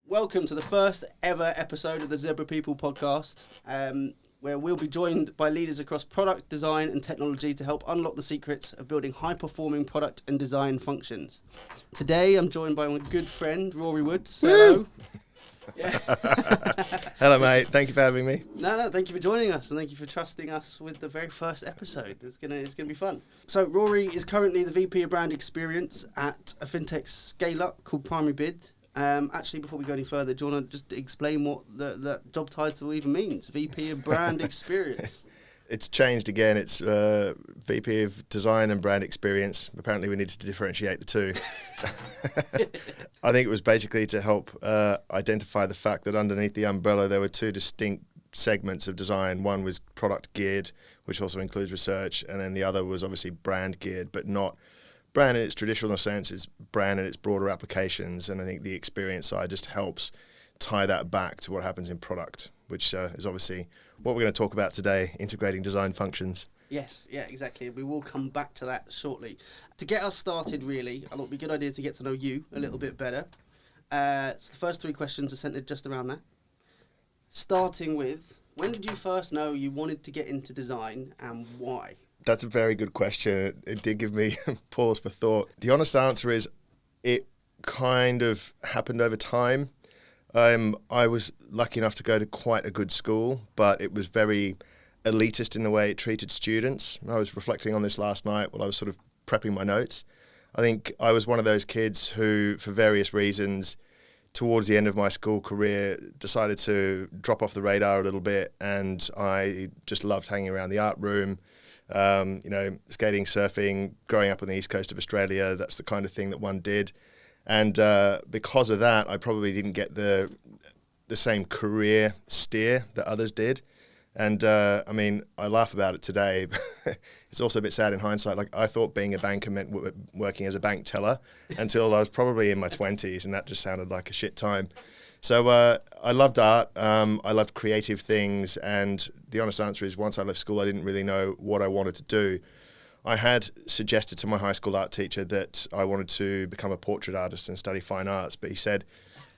Welcome to the first ever episode of the Zebra People podcast, where we'll be joined by leaders across product, design and technology to help unlock the secrets of building high-performing product and design functions. Today, I'm joined by my good friend, Rory Woods. Hello. Yeah. Hello, mate. Thank you for having me. No, thank you for joining us, and thank you for trusting us with the very first episode. It's gonna be fun. So, Rory is currently the VP of Brand Experience at a FinTech scale-up called PrimaryBid. Actually, before we go any further, do you want to just explain what the job title even means? VP of Brand Experience. It's changed again. It's VP of Design and Brand Experience. Apparently, we needed to differentiate the two. I think it was basically to help identify the fact that underneath the umbrella, there were two distinct segments of design. One was product geared, which also includes research, and then the other was obviously brand geared, but not brand in its traditional sense. It's brand in its broader applications, and I think the experience side just helps tie that back to what happens in product, which is obviously what we're going to talk about today, integrating design functions. Yes, yeah, exactly. We will come back to that shortly. To get us started, really, I thought it would be a good idea to get to know you a little bit better. So the first three questions are centered just around that. Starting with, when did you first know you wanted to get into design and why? That's a very good question. It did give me pause for thought. The honest answer is it kind of happened over time. I was lucky enough to go to quite a good school, but it was very elitist in the way it treated students. I was reflecting on this last night while I was sort of prepping my notes. I think I was one of those kids who, for various reasons, towards the end of my school career, decided to drop off the radar a little bit, and I just loved hanging around the art room. Skating, surfing, growing up on the east coast of Australia, that's the kind of thing that one did. And because of that, I probably didn't get the same career steer that others did. And I laugh about it today, but it's also a bit sad in hindsight. Like, I thought being a banker meant working as a bank teller until I was probably in my 20s, and that just sounded like a shit time. So I loved art, I loved creative things, and the honest answer is once I left school, I didn't really know what I wanted to do. I had suggested to my high school art teacher that I wanted to become a portrait artist and study fine arts, but he said,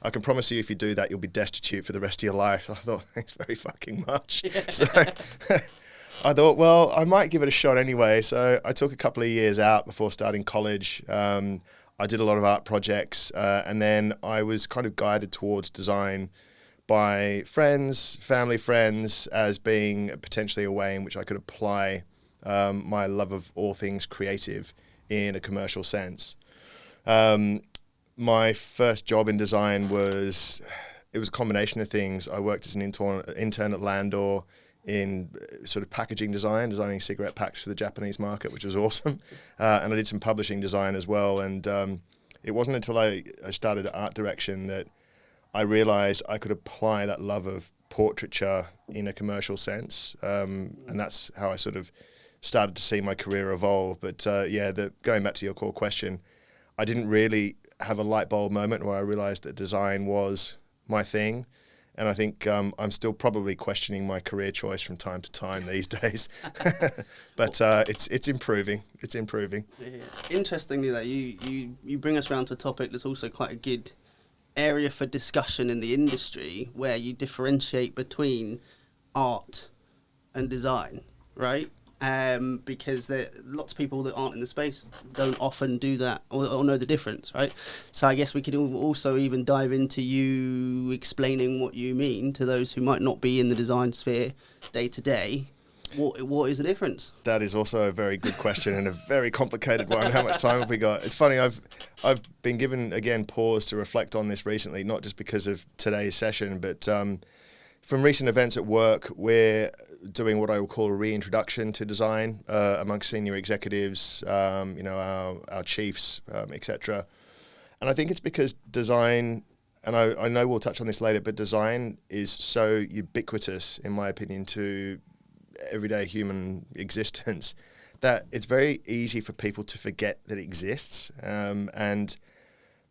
I can promise you if you do that, you'll be destitute for the rest of your life. I thought, thanks very fucking much. Yeah. So I thought, well, I might give it a shot anyway. So I took a couple of years out before starting college. I did a lot of art projects, and then I was kind of guided towards design by family friends, as being potentially a way in which I could apply my love of all things creative in a commercial sense. My first job in design was a combination of things. I worked as an intern at Landor in sort of packaging design, designing cigarette packs for the Japanese market, which was awesome. And I did some publishing design as well. And it wasn't until I started art direction that I realized I could apply that love of portraiture in a commercial sense. And that's how I sort of started to see my career evolve. But going back to your core question, I didn't really have a light bulb moment where I realized that design was my thing. And I think I'm still probably questioning my career choice from time to time these days. But it's improving. It's improving. Yeah. Interestingly, that you bring us around to a topic that's also quite a good area for discussion in the industry, where you differentiate between art and design, right? Because there lots of people that aren't in the space don't often do that or know the difference, right? So I guess we could also even dive into you explaining what you mean to those who might not be in the design sphere day to day. What is the difference? That is also a very good question and a very complicated one. How much time have we got? It's funny, I've been given, again, pause to reflect on this recently, not just because of today's session, but from recent events at work, we're doing what I would call a reintroduction to design amongst senior executives, our chiefs, etc. And I think it's because design, and I know we'll touch on this later, but design is so ubiquitous, in my opinion, to everyday human existence that it's very easy for people to forget that it exists. And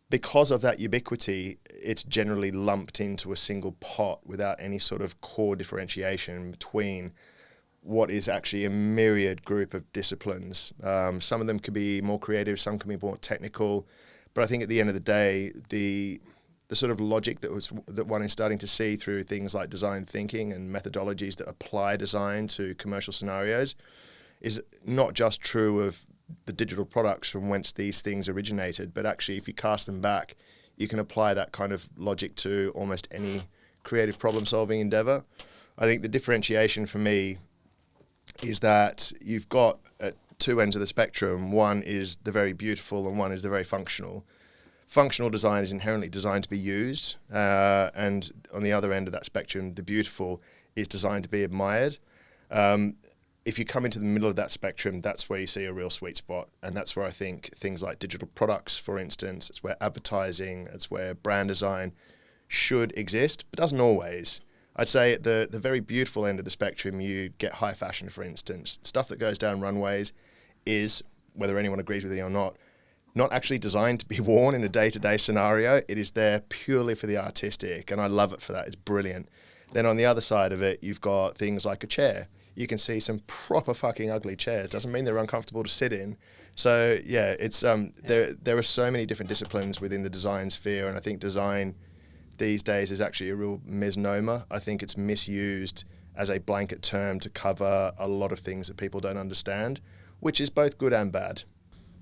because of that ubiquity, it's generally lumped into a single pot without any sort of core differentiation between what is actually a myriad group of disciplines. Some of them could be more creative, some can be more technical, but I think at the end of the day, the the sort of logic that one is starting to see through things like design thinking and methodologies that apply design to commercial scenarios is not just true of the digital products from whence these things originated, but actually if you cast them back, you can apply that kind of logic to almost any creative problem-solving endeavor. I think the differentiation for me is that you've got at two ends of the spectrum. One is the very beautiful and one is the very functional. Functional design is inherently designed to be used, and on the other end of that spectrum, the beautiful is designed to be admired. If you come into the middle of that spectrum, that's where you see a real sweet spot, and that's where I think things like digital products, for instance, it's where advertising, it's where brand design should exist, but doesn't always. I'd say at the very beautiful end of the spectrum, you get high fashion, for instance. Stuff that goes down runways is, whether anyone agrees with you or not actually designed to be worn in a day-to-day scenario. It is there purely for the artistic, and I love it for that. It's brilliant. Then on the other side of it, you've got things like a chair. You can see some proper fucking ugly chairs. Doesn't mean they're uncomfortable to sit in. So yeah, it's there are so many different disciplines within the design sphere, and I think design these days is actually a real misnomer. I think it's misused as a blanket term to cover a lot of things that people don't understand, which is both good and bad.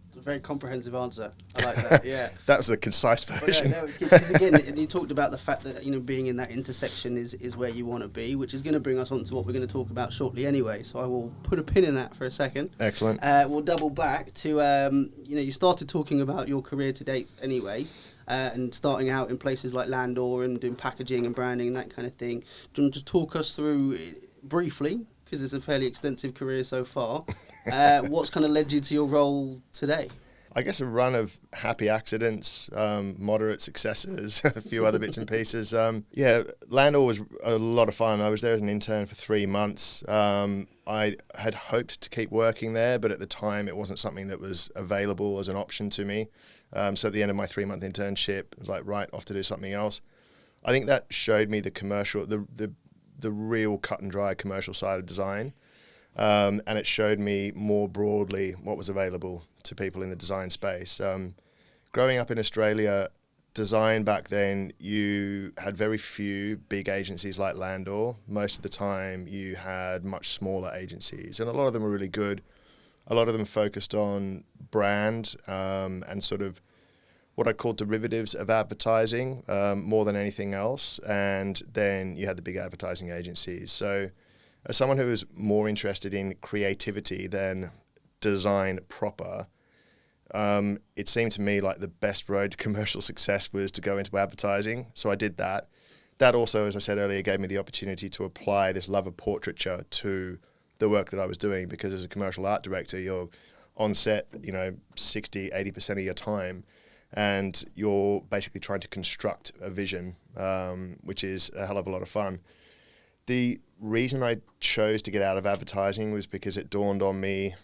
It's a very comprehensive answer. I like that. Yeah. That was the concise version. Yeah, no, it's good. 'Cause again, you talked about the fact that being in that intersection is where you want to be, which is going to bring us on to what we're going to talk about shortly anyway. So I will put a pin in that for a second. Excellent. We'll double back to you started talking about your career to date anyway, and starting out in places like Landor and doing packaging and branding and that kind of thing. Do you want to talk us through briefly, because it's a fairly extensive career so far, what's kind of led you to your role today? I guess a run of happy accidents, moderate successes, a few other bits and pieces. Landor was a lot of fun. I was there as an intern for 3 months. I had hoped to keep working there, but at the time it wasn't something that was available as an option to me. So at the end of my 3-month internship, I was like, right, off to do something else. I think that showed me the commercial, the real cut and dry commercial side of design. And it showed me more broadly what was available to people in the design space. Growing up in Australia, design back then, you had very few big agencies like Landor. Most of the time you had much smaller agencies, and a lot of them were really good. A lot of them focused on brand and sort of what I call derivatives of advertising more than anything else. And then you had the big advertising agencies. So as someone who was more interested in creativity than design proper, it seemed to me like the best road to commercial success was to go into advertising. So I did that. That also, as I said earlier, gave me the opportunity to apply this love of portraiture to the work that I was doing, because as a commercial art director, you're on set, 60, 80% of your time, and you're basically trying to construct a vision, which is a hell of a lot of fun. The reason I chose to get out of advertising was because it dawned on me,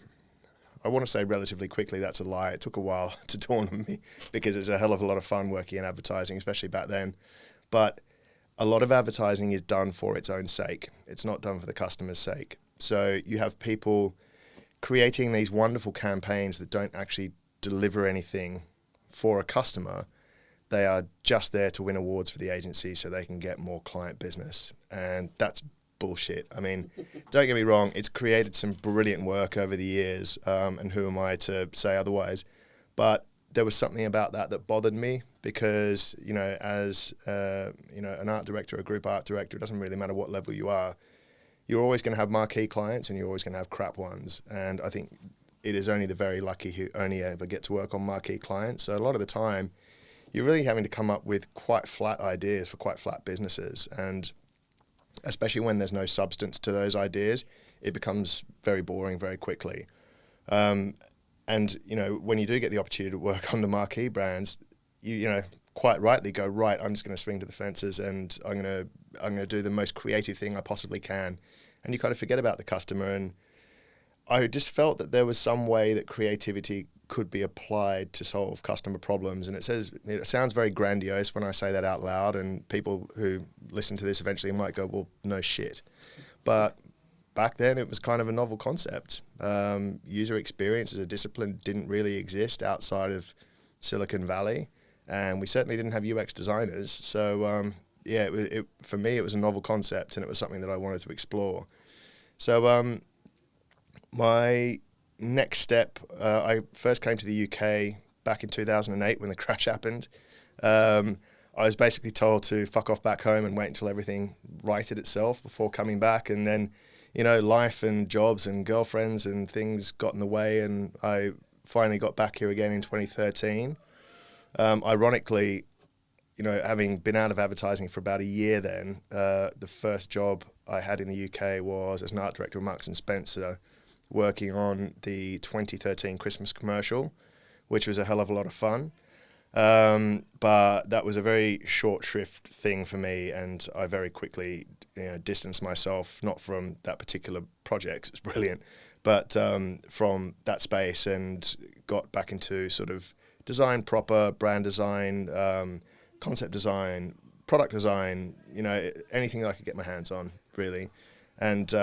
I want to say relatively quickly, that's a lie. It took a while to dawn on me, because it's a hell of a lot of fun working in advertising, especially back then. But a lot of advertising is done for its own sake. It's not done for the customer's sake. So you have people creating these wonderful campaigns that don't actually deliver anything for a customer. They are just there to win awards for the agency so they can get more client business. And that's bullshit. I mean, don't get me wrong, it's created some brilliant work over the years, and who am I to say otherwise? But there was something about that bothered me, because, as an art director, a group art director, it doesn't really matter what level you are, you're always going to have marquee clients and you're always going to have crap ones. And I think it is only the very lucky who only ever get to work on marquee clients. So a lot of the time, you're really having to come up with quite flat ideas for quite flat businesses. And especially when there's no substance to those ideas, it becomes very boring very quickly. And, when you do get the opportunity to work on the marquee brands, you quite rightly go, right, I'm just going to swing to the fences and I'm going to do the most creative thing I possibly can. And you kind of forget about the customer. And I just felt that there was some way that creativity could be applied to solve customer problems. And it sounds very grandiose when I say that out loud, and people who listen to this eventually might go, well, no shit. But back then it was kind of a novel concept. User experience as a discipline didn't really exist outside of Silicon Valley. and we certainly didn't have UX designers. So for me, it was a novel concept, and it was something that I wanted to explore. So my next step, I first came to the UK back in 2008 when the crash happened. I was basically told to fuck off back home and wait until everything righted itself before coming back. And then, life and jobs and girlfriends and things got in the way, and I finally got back here again in 2013. Ironically, having been out of advertising for about a year then, the first job I had in the UK was as an art director of Marks & Spencer, working on the 2013 Christmas commercial, which was a hell of a lot of fun. But that was a very short shrift thing for me, and I very quickly distanced myself, not from that particular project, it's brilliant, but from that space, and got back into sort of design proper, brand design, concept design, product design, anything that I could get my hands on, really. And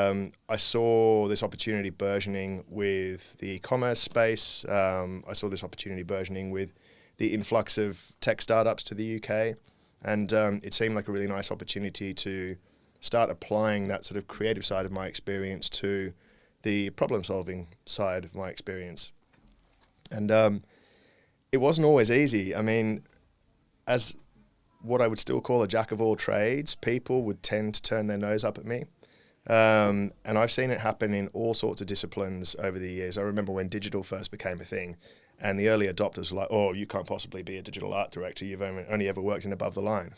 I saw this opportunity burgeoning with the e-commerce space. I saw this opportunity burgeoning with the influx of tech startups to the UK. And it seemed like a really nice opportunity to start applying that sort of creative side of my experience to the problem-solving side of my experience. And it wasn't always easy. I mean, as what I would still call a jack of all trades, people would tend to turn their nose up at me. And I've seen it happen in all sorts of disciplines over the years. I remember when digital first became a thing, and the early adopters were like, "Oh, you can't possibly be a digital art director. You've only ever worked in above the line."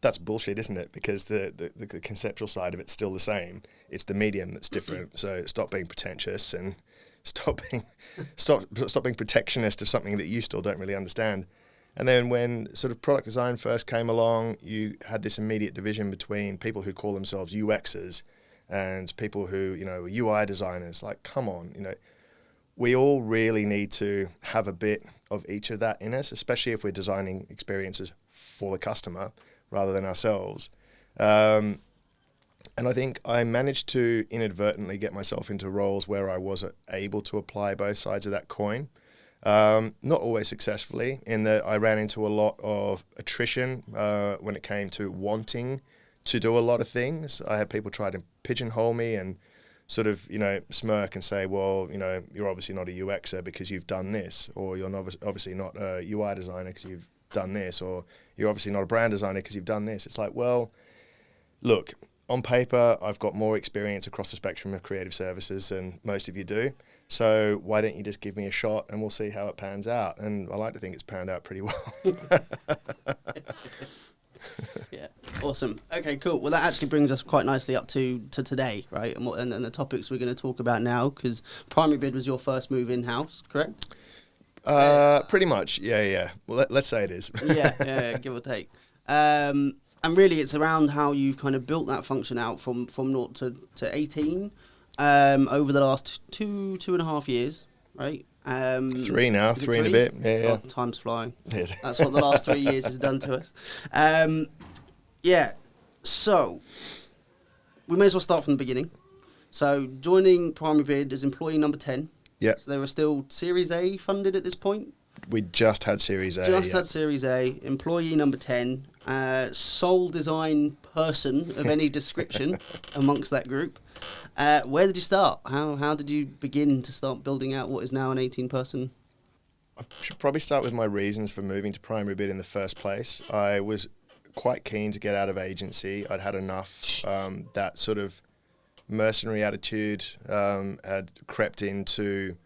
That's bullshit, isn't it? Because the conceptual side of it's still the same. It's the medium that's different. So stop being pretentious and stop being protectionist of something that you still don't really understand. And then when sort of product design first came along, you had this immediate division between people who call themselves UXers and people who, are UI designers. Like, come on, we all really need to have a bit of each of that in us, especially if we're designing experiences for the customer rather than ourselves. And I think I managed to inadvertently get myself into roles where I was able to apply both sides of that coin. Not always successfully, in that I ran into a lot of attrition when it came to wanting to do a lot of things. I had people try to pigeonhole me and sort of, smirk and say, well, you're obviously not a UXer because you've done this, or you're obviously not a UI designer because you've done this, or you're obviously not a brand designer because you've done this. It's like, well, look, on paper, I've got more experience across the spectrum of creative services than most of you do. So why don't you just give me a shot and we'll see how it pans out? And I like to think it's panned out pretty well. Yeah, awesome. Okay, cool. Well, that actually brings us quite nicely up to today, right? And the topics we're going to talk about now, because PrimaryBid was your first move in-house, correct? Pretty much, yeah. Well, let's say it is. yeah, give or take. And really, it's around how you've kind of built that function out from 0 to 18 over the last two and a half years, right? 3 now, 3 and a bit. Yeah. Oh, time's flying. That's what the last 3 years has done to us. So we may as well start from the beginning. So joining PrimaryBid as employee number 10. Yeah. So they were still Series A funded at this point. We just had Series A. Had Series A, employee number 10, sole design person of any description amongst that group. Where did you start? How did you begin to start building out what is now an 18-person? I should probably start with my reasons for moving to PrimaryBid in the first place. I was quite keen to get out of agency. I'd had enough. That sort of mercenary attitude had crept into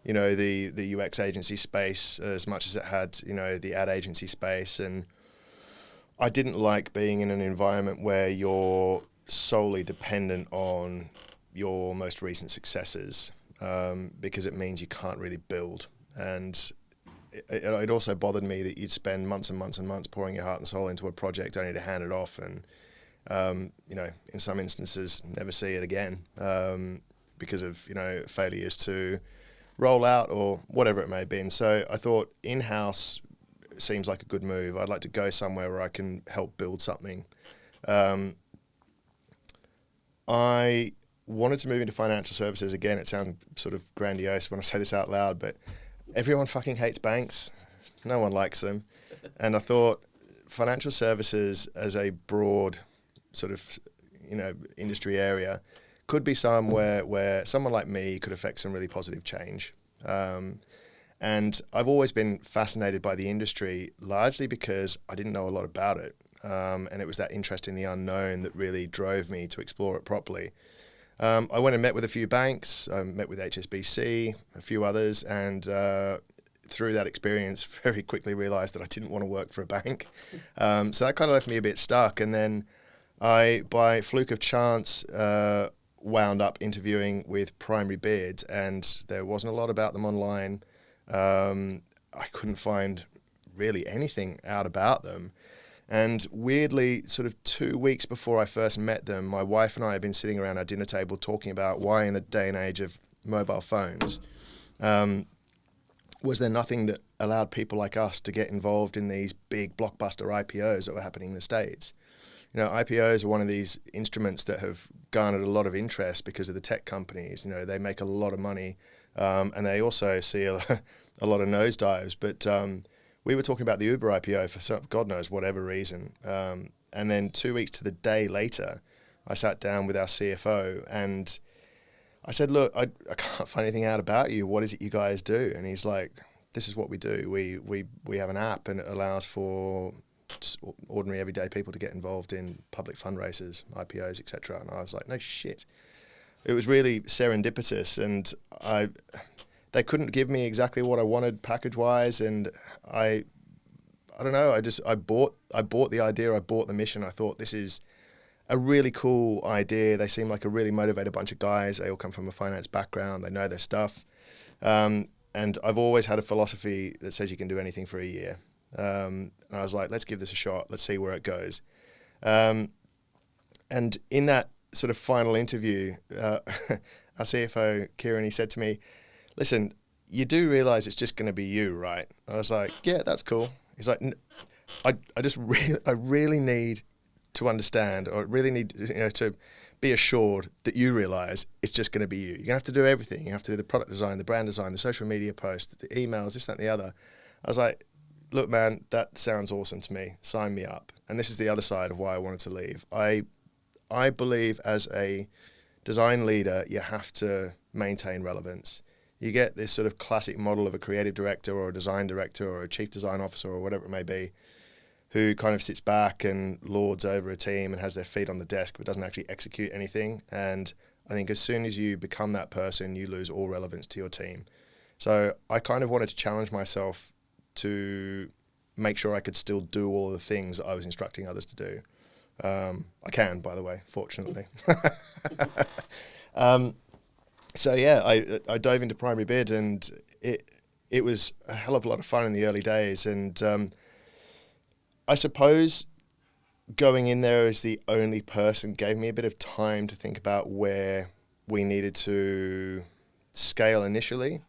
the UX agency space as much as it had, the ad agency space. And I didn't like being in an environment where you're solely dependent on your most recent successes, because it means you can't really build. And it also bothered me that you'd spend months and months and months pouring your heart and soul into a project only to hand it off and, in some instances, never see it again because of, failures to roll out or whatever it may be. And so I thought in-house seems like a good move. I'd like to go somewhere where I can help build something. I wanted to move into financial services. Again, it sounds sort of grandiose when I say this out loud, but everyone fucking hates banks. No one likes them. And I thought financial services as a broad sort of, industry area could be somewhere where someone like me could affect some really positive change. And I've always been fascinated by the industry, largely because I didn't know a lot about it. And it was that interest in the unknown that really drove me to explore it properly. I went and met with a few banks. I met with HSBC, a few others, and through that experience, very quickly realised that I didn't want to work for a bank. So that kind of left me a bit stuck. And then I, by fluke of chance, wound up interviewing with PrimaryBid, and there wasn't a lot about them online. I couldn't find really anything out about them. And weirdly, sort of 2 weeks before I first met them, my wife and I had been sitting around our dinner table talking about why in the day and age of mobile phones, was there nothing that allowed people like us to get involved in these big blockbuster IPOs that were happening in the States? IPOs are one of these instruments that have garnered a lot of interest because of the tech companies. They make a lot of money, and they also see a lot of nosedives. But we were talking about the Uber IPO for God knows whatever reason. And then 2 weeks to the day later, I sat down with our CFO and I said, look, I can't find anything out about you. What is it you guys do? And he's like, this is what we do. We have an app, and it allows for just ordinary everyday people to get involved in public fundraisers, IPOs, etc. And I was like, no shit. It was really serendipitous, and they couldn't give me exactly what I wanted package wise, and I don't know. I bought the idea. I bought the mission. I thought this is a really cool idea. They seem like a really motivated bunch of guys. They all come from a finance background. They know their stuff, and I've always had a philosophy that says you can do anything for a year. And I was like, let's give this a shot. Let's see where it goes. And in that sort of final interview, our CFO, Kieran, he said to me, listen, you do realize it's just going to be you, right? I was like, yeah, that's cool. He's like, I really need to understand, or really need to be assured that you realize it's just going to be you. You're going to have to do everything. You have to do the product design, the brand design, the social media post, the emails, this, that, and the other. I was like, look, man, that sounds awesome to me. Sign me up. And this is the other side of why I wanted to leave. I believe as a design leader, you have to maintain relevance. You get this sort of classic model of a creative director or a design director or a chief design officer or whatever it may be, who kind of sits back and lords over a team and has their feet on the desk but doesn't actually execute anything. And I think as soon as you become that person, you lose all relevance to your team. So I kind of wanted to challenge myself to make sure I could still do all of the things that I was instructing others to do. I can, by the way, fortunately. So yeah, I dove into PrimaryBid, and it was a hell of a lot of fun in the early days. And I suppose going in there as the only person gave me a bit of time to think about where we needed to scale initially.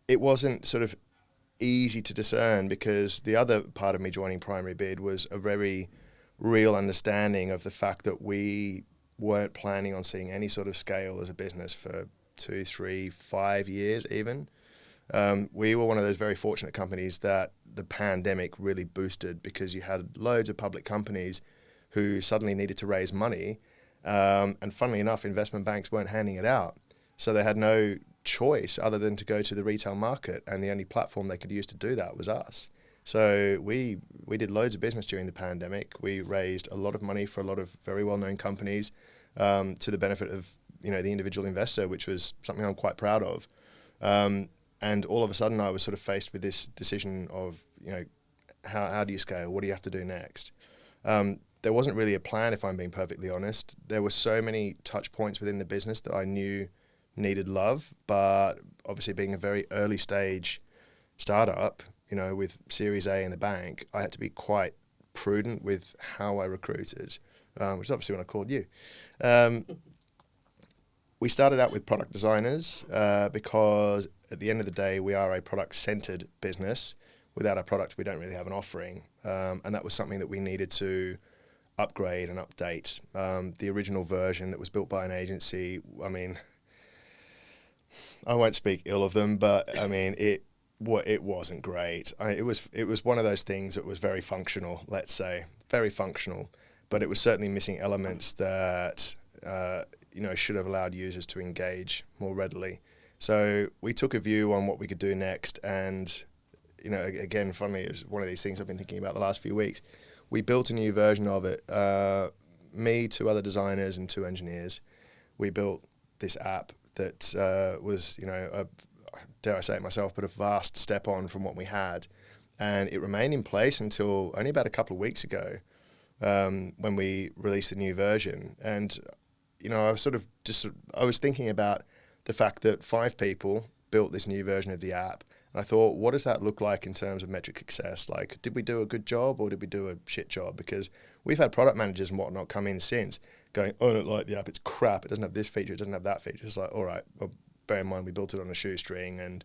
It wasn't sort of easy to discern, because the other part of me joining PrimaryBid was a very real understanding of the fact that we weren't planning on seeing any sort of scale as a business for 2, 3, 5 years even. We were one of those very fortunate companies that the pandemic really boosted, because you had loads of public companies who suddenly needed to raise money. And funnily enough, investment banks weren't handing it out. So they had no choice other than to go to the retail market, and the only platform they could use to do that was us. So we did loads of business during the pandemic. We raised a lot of money for a lot of very well-known companies, to the benefit of the individual investor, which was something I'm quite proud of. And all of a sudden, I was sort of faced with this decision of how do you scale? What do you have to do next? There wasn't really a plan, if I'm being perfectly honest. There were so many touch points within the business that I knew needed love, but obviously being a very early stage startup, with Series A in the bank, I had to be quite prudent with how I recruited, which is obviously when I called you. We started out with product designers because at the end of the day, we are a product-centered business. Without a product, we don't really have an offering, and that was something that we needed to upgrade and update. The original version that was built by an agency, I won't speak ill of them, but it it wasn't great. It was one of those things that was very functional, let's say, very functional, but it was certainly missing elements that should have allowed users to engage more readily. So we took a view on what we could do next, and again, funnily, it was one of these things I've been thinking about the last few weeks. We built a new version of it. Me, 2 other designers, and 2 engineers. We built this app that was, dare I say it myself, but a vast step on from what we had. And it remained in place until only about a couple of weeks ago, when we released the new version. And, I was thinking about the fact that 5 people built this new version of the app. And I thought, what does that look like in terms of metric success? Like, did we do a good job or did we do a shit job? Because we've had product managers and whatnot come in since going, oh, I don't like the app, it's crap, it doesn't have this feature, it doesn't have that feature. It's like, all right, well, bear in mind we built it on a shoestring, and,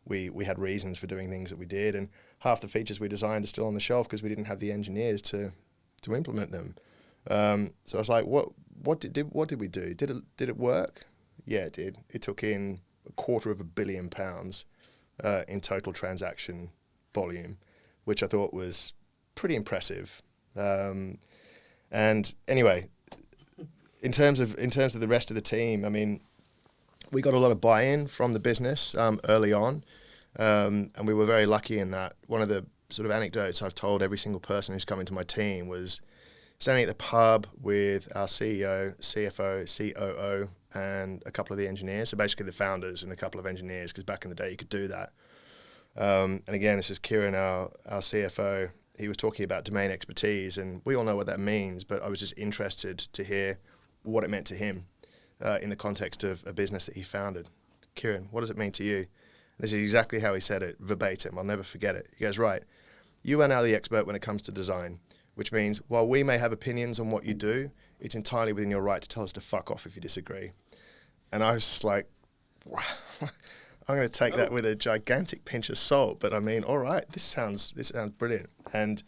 we had reasons for doing things that we did, and half the features we designed are still on the shelf because we didn't have the engineers to implement them. So I was like, what did we do? Did it work? Yeah, it did. It took in £250 million in total transaction volume, which I thought was pretty impressive. And anyway, in terms of the rest of the team, I mean, we got a lot of buy-in from the business early on, and we were very lucky in that. One of the sort of anecdotes I've told every single person who's come into my team was standing at the pub with our CEO, CFO, COO, and a couple of the engineers. So basically the founders and a couple of engineers, because back in the day you could do that. And again, this is Kieran, our CFO. He was talking about domain expertise, and we all know what that means, but I was just interested to hear what it meant to him in the context of a business that he founded. Kieran, what does it mean to you? This is exactly how he said it, verbatim. I'll never forget it. He goes, right, you are now the expert when it comes to design, which means while we may have opinions on what you do, it's entirely within your right to tell us to fuck off if you disagree. And I was just like, wow, I'm going to take that with a gigantic pinch of salt. But I mean, all right, this sounds brilliant. And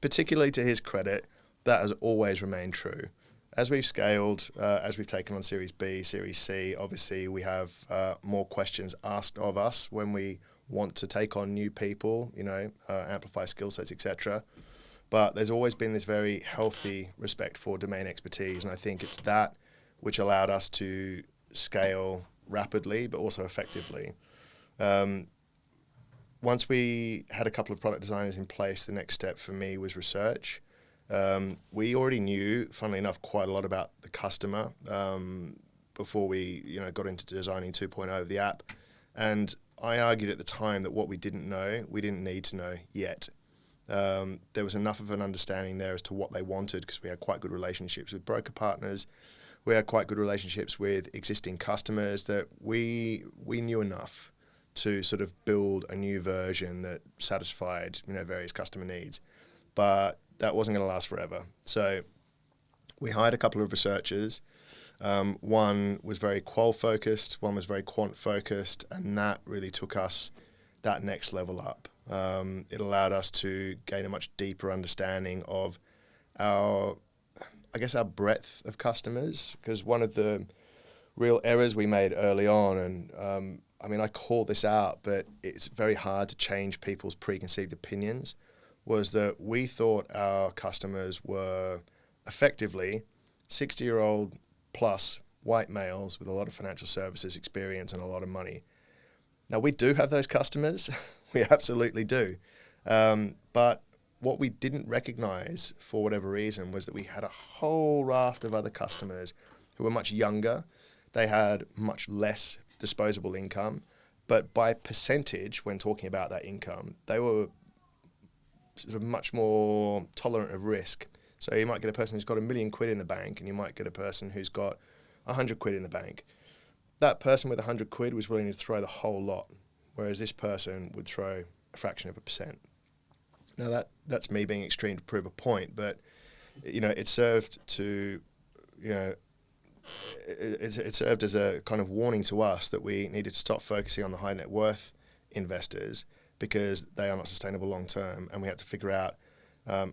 particularly to his credit, that has always remained true. As we've scaled, as we've taken on Series B, Series C, obviously we have more questions asked of us when we want to take on new people, amplify skill sets, etc. But there's always been this very healthy respect for domain expertise, and I think it's that which allowed us to scale rapidly but also effectively. Once we had a couple of product designers in place, the next step for me was research. We already knew, funnily enough, quite a lot about the customer before we got into designing 2.0 of the app. And I argued at the time that what we didn't know, we didn't need to know yet. There was enough of an understanding there as to what they wanted, because we had quite good relationships with broker partners. We had quite good relationships with existing customers, that we knew enough to sort of build a new version that satisfied various customer needs. But that wasn't going to last forever. So we hired a couple of researchers. One was very qual focused, one was very quant focused, and that really took us that next level up. It allowed us to gain a much deeper understanding of our breadth of customers, because one of the real errors we made early on, and I call this out, but it's very hard to change people's preconceived opinions, was that we thought our customers were effectively 60-year-old plus white males with a lot of financial services experience and a lot of money. Now, we do have those customers. We absolutely do. But what we didn't recognize for whatever reason was that we had a whole raft of other customers who were much younger. They had much less disposable income, but by percentage, when talking about that income, they were sort of much more tolerant of risk. So you might get a person who's got £1 million in the bank, and you might get a person who's got £100 in the bank. That person with £100 was willing to throw the whole lot, whereas this person would throw a fraction of a percent. Now that's me being extreme to prove a point, but it served to, it served as a kind of warning to us that we needed to stop focusing on the high net worth investors, because they are not sustainable long term, and we had to figure out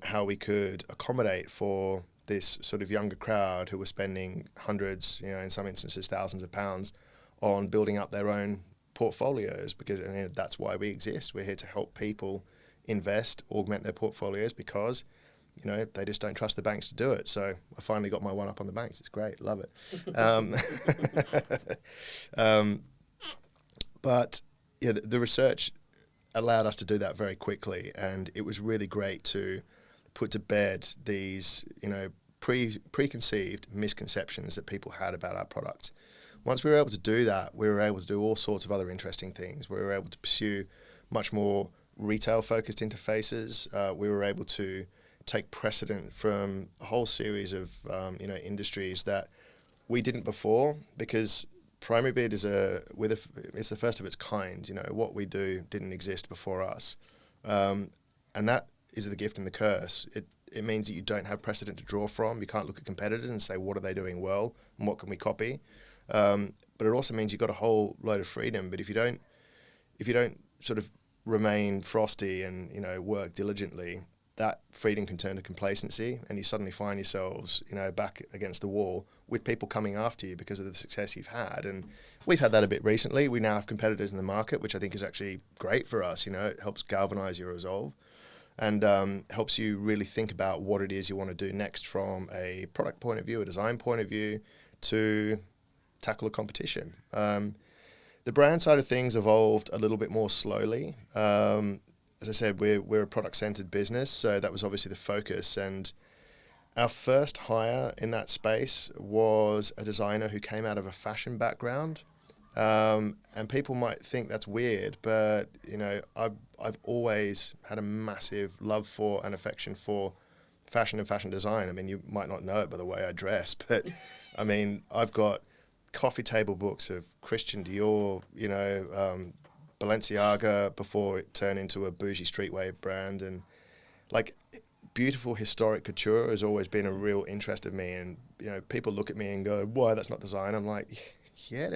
how we could accommodate for this sort of younger crowd who were spending hundreds, in some instances thousands of pounds on building up their own portfolios, because that's why we exist. We're here to help people invest, augment their portfolios, because they just don't trust the banks to do it. So I finally got my one up on the banks. It's great, love it. But yeah, the research allowed us to do that very quickly, and it was really great to put to bed these preconceived misconceptions that people had about our product. Once we were able to do that, we were able to do all sorts of other interesting things. We were able to pursue much more retail-focused interfaces. We were able to take precedent from a whole series of industries that we didn't before, because PrimaryBid it's the first of its kind. What we do didn't exist before us, and that is the gift and the curse. It means that you don't have precedent to draw from. You can't look at competitors and say, what are they doing well and what can we copy? But it also means you've got a whole load of freedom. But if you don't sort of remain frosty and work diligently, that freedom can turn to complacency, and you suddenly find yourselves back against the wall with people coming after you because of the success you've had. And we've had that a bit recently. We now have competitors in the market, which I think is actually great for us. It helps galvanize your resolve, and helps you really think about what it is you want to do next from a product point of view, a design point of view, to tackle a competition. The brand side of things evolved a little bit more slowly. As I said, we're a product-centered business, so that was obviously the focus. And our first hire in that space was a designer who came out of a fashion background. And people might think that's weird, but I've always had a massive love for and affection for fashion and fashion design. I mean, you might not know it by the way I dress, but I mean, I've got coffee table books of Christian Dior, Balenciaga before it turned into a bougie streetwear brand, and like beautiful historic couture has always been a real interest of me. And people look at me and go, "Why, that's not design?" I'm like, yeah,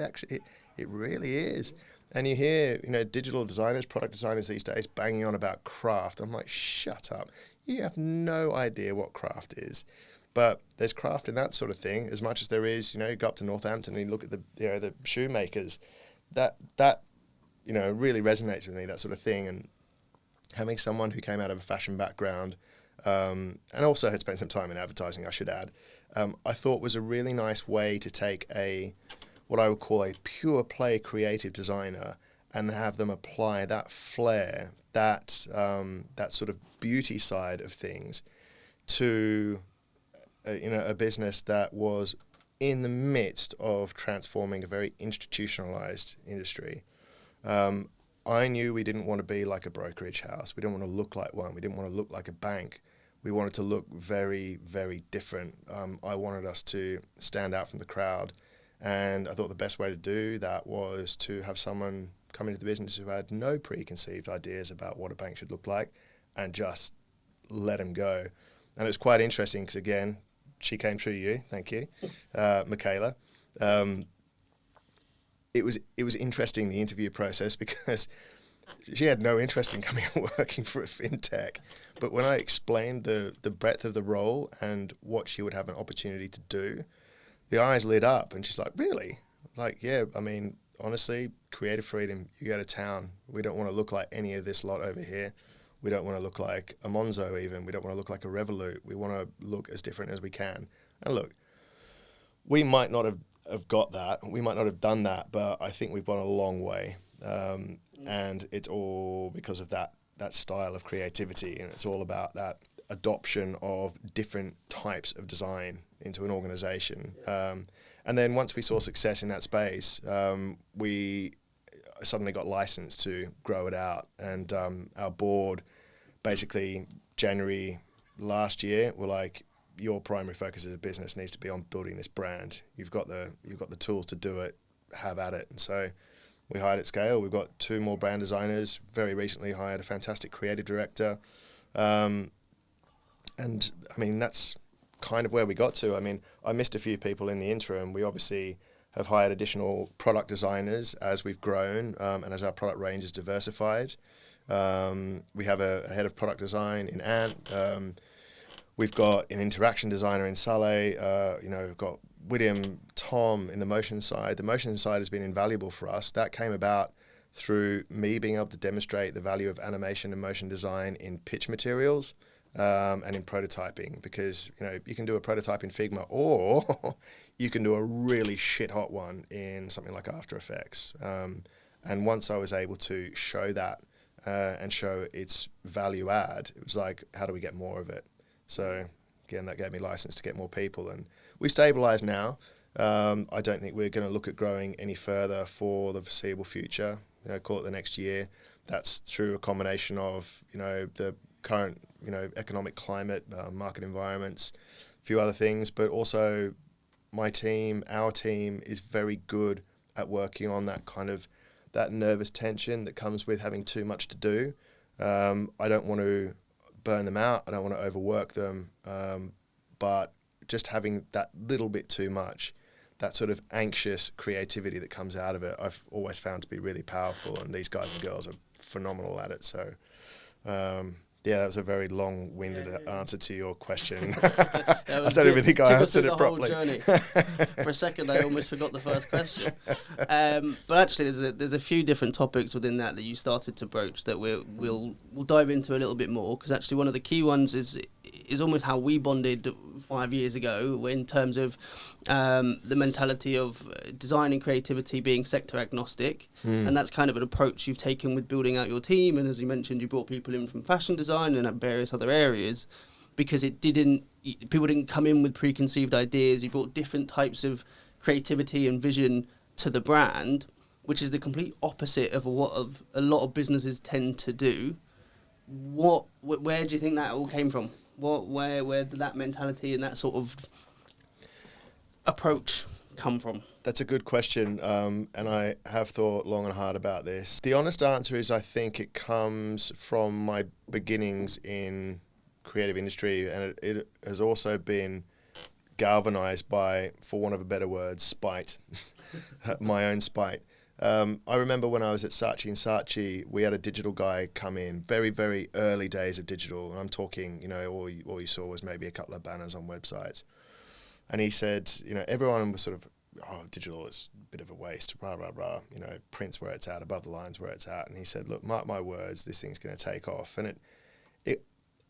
it really is. And you hear digital designers, product designers these days banging on about craft. I'm like, shut up, you have no idea what craft is. But there's craft in that sort of thing as much as there is, you go up to Northampton and you look at the shoemakers, that really resonates with me, that sort of thing. And having someone who came out of a fashion background, and also had spent some time in advertising, I should add, I thought was a really nice way to take what I would call a pure play creative designer and have them apply that flair, that sort of beauty side of things to a business that was in the midst of transforming a very institutionalized industry. I knew we didn't want to be like a brokerage house. We didn't want to look like one. We didn't want to look like a bank. We wanted to look very, very different. I wanted us to stand out from the crowd. And I thought the best way to do that was to have someone come into the business who had no preconceived ideas about what a bank should look like and just let them go. And it was quite interesting because, again, she came through you, thank you, Michaela. It was interesting, the interview process, because she had no interest in coming and working for a FinTech. But when I explained the breadth of the role and what she would have an opportunity to do, the eyes lit up, and she's like, really? Like, yeah, I mean, honestly, creative freedom, you go to town. We don't want to look like any of this lot over here. We don't want to look like a Monzo even. We don't want to look like a Revolut. We want to look as different as we can. And look, we might not have got that. We might not have done that, but I think we've gone a long way. And it's all because of that style of creativity, and it's all about that adoption of different types of design into an organization. And then once we saw success in that space, we suddenly got licensed to grow it out. And our board, basically January last year, were like, your primary focus as a business needs to be on building this brand. You've got the tools to do it, have at it. And so we hired at scale. We've got 2 more brand designers, very recently hired a fantastic creative director. And I mean, that's kind of where we got to. I mean, I missed a few people in the interim. We obviously have hired additional product designers as we've grown, and as our product range is diversified. We have a head of product design in Ant. We've got an interaction designer in Saleh. We've got William, Tom in the motion side. The motion side has been invaluable for us. That came about through me being able to demonstrate the value of animation and motion design in pitch materials and in prototyping, because you can do a prototype in Figma, or you can do a really shit hot one in something like After Effects. And once I was able to show that and show its value add, it was like, how do we get more of it? So again, that gave me license to get more people, and we stabilised now. I don't think we're going to look at growing any further for the foreseeable future. Call it the next year. That's through a combination of the current economic climate, market environments, a few other things, but also our team is very good at working on that nervous tension that comes with having too much to do. I don't want to burn them out. I don't want to overwork them, but just having that little bit too much, that sort of anxious creativity that comes out of it, I've always found to be really powerful, and these guys and girls are phenomenal at it. So, that was a very long-winded answer to your question. I don't even think I answered it properly. For a second, I almost forgot the first question. But actually, there's a few different topics within that you started to broach that we'll dive into a little bit more, because actually one of the key ones is almost how we bonded 5 years ago in terms of the mentality of design and creativity being sector agnostic. And that's kind of an approach you've taken with building out your team. And as you mentioned, you brought people in from fashion design and various other areas, because people didn't come in with preconceived ideas. You brought different types of creativity and vision to the brand, which is the complete opposite of what a lot of businesses tend to do. Where do you think that all came from? Where did that mentality and that sort of approach come from? That's a good question, and I have thought long and hard about this. The honest answer is I think it comes from my beginnings in creative industry, and it has also been galvanized by, for want of a better word, spite, my own spite. I remember when I was at Saatchi & Saatchi, we had a digital guy come in, very, very early days of digital, and I'm talking, all you saw was maybe a couple of banners on websites. And he said, everyone was sort of, digital is a bit of a waste, rah, rah, rah, print's where it's at, above the line's where it's at. And he said, look, mark my words, this thing's going to take off. And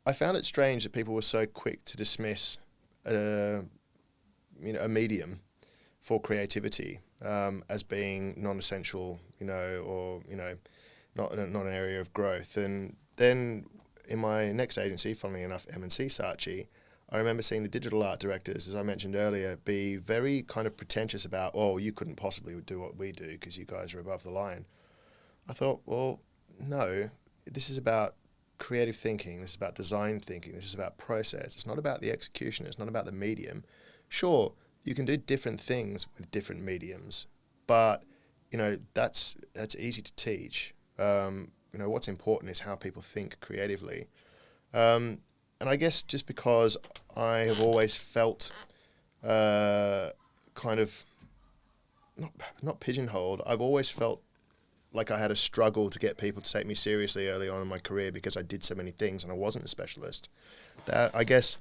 I found it strange that people were so quick to dismiss a medium for creativity as being non-essential, or not an area of growth. And then in my next agency, funnily enough, M&C Saatchi, I remember seeing the digital art directors, as I mentioned earlier, be very kind of pretentious about, you couldn't possibly do what we do because you guys are above the line. I thought, well, no, this is about creative thinking, this is about design thinking, this is about process. It's not about the execution, it's not about the medium. Sure, you can do different things with different mediums, but that's easy to teach. What's important is how people think creatively. And I guess just because I have always felt kind of not pigeonholed, I've always felt like I had a struggle to get people to take me seriously early on in my career because I did so many things and I wasn't a specialist. That I guess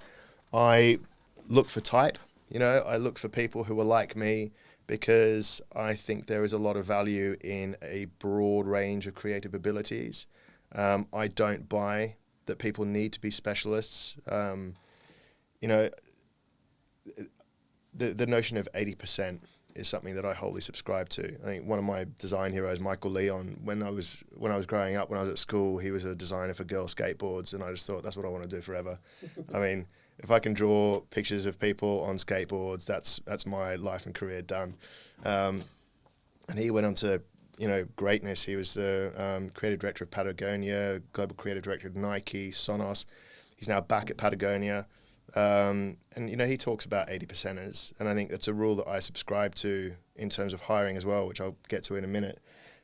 I look for type. I look for people who are like me, because I think there is a lot of value in a broad range of creative abilities. I don't buy that people need to be specialists. The notion of 80% is something that I wholly subscribe to. I think one of my design heroes, Michael Leon, when I was growing up, when I was at school, he was a designer for girl skateboards, and I just thought that's what I want to do forever. I mean, if I can draw pictures of people on skateboards, that's my life and career done. And he went on to greatness. He was the creative director of Patagonia, global creative director of Nike, Sonos. He's now back at Patagonia. And he talks about 80%ers, and I think that's a rule that I subscribe to in terms of hiring as well, which I'll get to in a minute.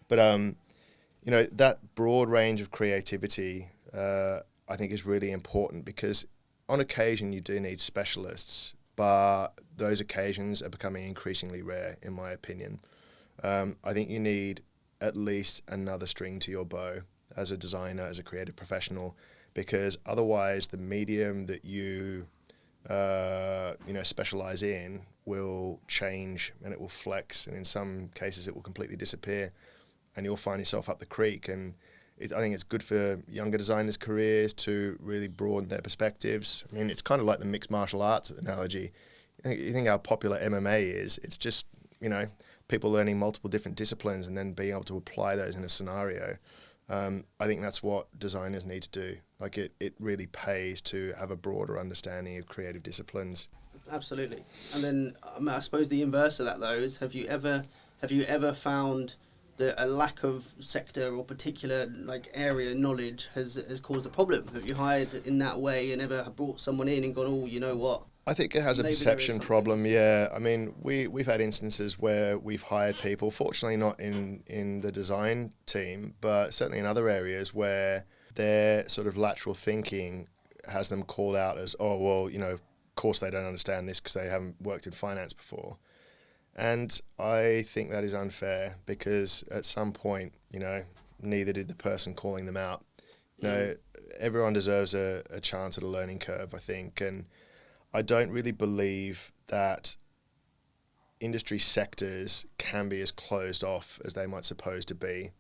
But that broad range of creativity, I think, is really important, because on occasion you do need specialists, but those occasions are becoming increasingly rare, in my opinion. I think you need at least another string to your bow as a designer, as a creative professional, because otherwise the medium that you specialize in will change, and it will flex, and in some cases it will completely disappear. and you'll find yourself up the creek. And I think it's good for younger designers' careers to really broaden their perspectives. I mean, it's kind of like the mixed martial arts analogy. You think how popular MMA is? It's just, people learning multiple different disciplines and then being able to apply those in a scenario. I think that's what designers need to do. Like it really pays to have a broader understanding of creative disciplines. Absolutely. And then I suppose the inverse of that though is have you ever found that a lack of sector or particular area knowledge has caused a problem? Have you hired in that way and ever brought someone in and gone, oh, you know what? I think it has a perception problem, yeah. I mean, we've had instances where we've hired people, fortunately not in the design team, but certainly in other areas where their sort of lateral thinking has them called out as, oh, well, of course they don't understand this because they haven't worked in finance before. And I think that is unfair because at some point, neither did the person calling them out. Everyone deserves a chance at a learning curve, I think, and I don't really believe that industry sectors can be as closed off as they might suppose to be.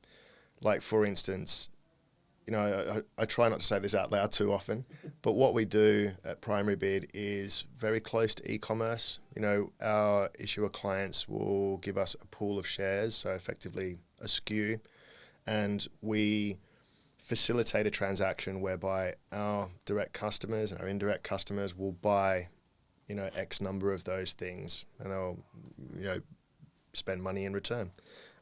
Like, for instance, I try not to say this out loud too often, but what we do at PrimaryBid is very close to e-commerce. Our issuer clients will give us a pool of shares, so effectively a SKU, and we facilitate a transaction whereby our direct customers and our indirect customers will buy, X number of those things, and they'll, spend money in return.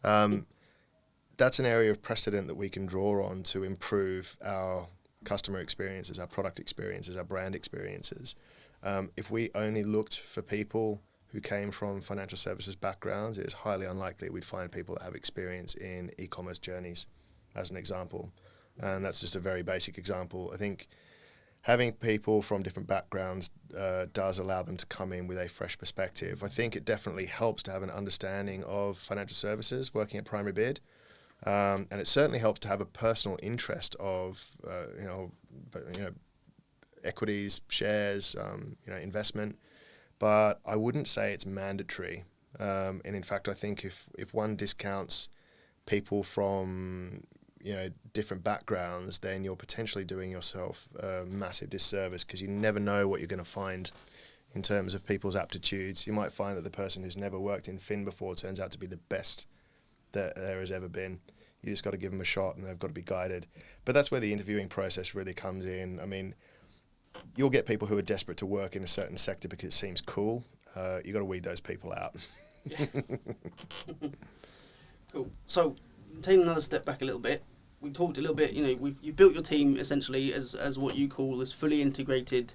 That's an area of precedent that we can draw on to improve our customer experiences, our product experiences, our brand experiences. If we only looked for people who came from financial services backgrounds, it is highly unlikely we'd find people that have experience in e-commerce journeys, as an example. And that's just a very basic example. I think having people from different backgrounds does allow them to come in with a fresh perspective. I think it definitely helps to have an understanding of financial services working at PrimaryBid. And it certainly helps to have a personal interest of, equities, shares, investment. But I wouldn't say it's mandatory. And in fact, I think if one discounts people from different backgrounds, then you're potentially doing yourself a massive disservice because you never know what you're going to find in terms of people's aptitudes. You might find that the person who's never worked in Fin before turns out to be the best that there has ever been. You just got to give them a shot and they've got to be guided. But that's where the interviewing process really comes in. I mean, you'll get people who are desperate to work in a certain sector because it seems cool. You got to weed those people out. Cool. So, taking another step back a little bit, we talked a little bit, you've built your team essentially as what you call this fully integrated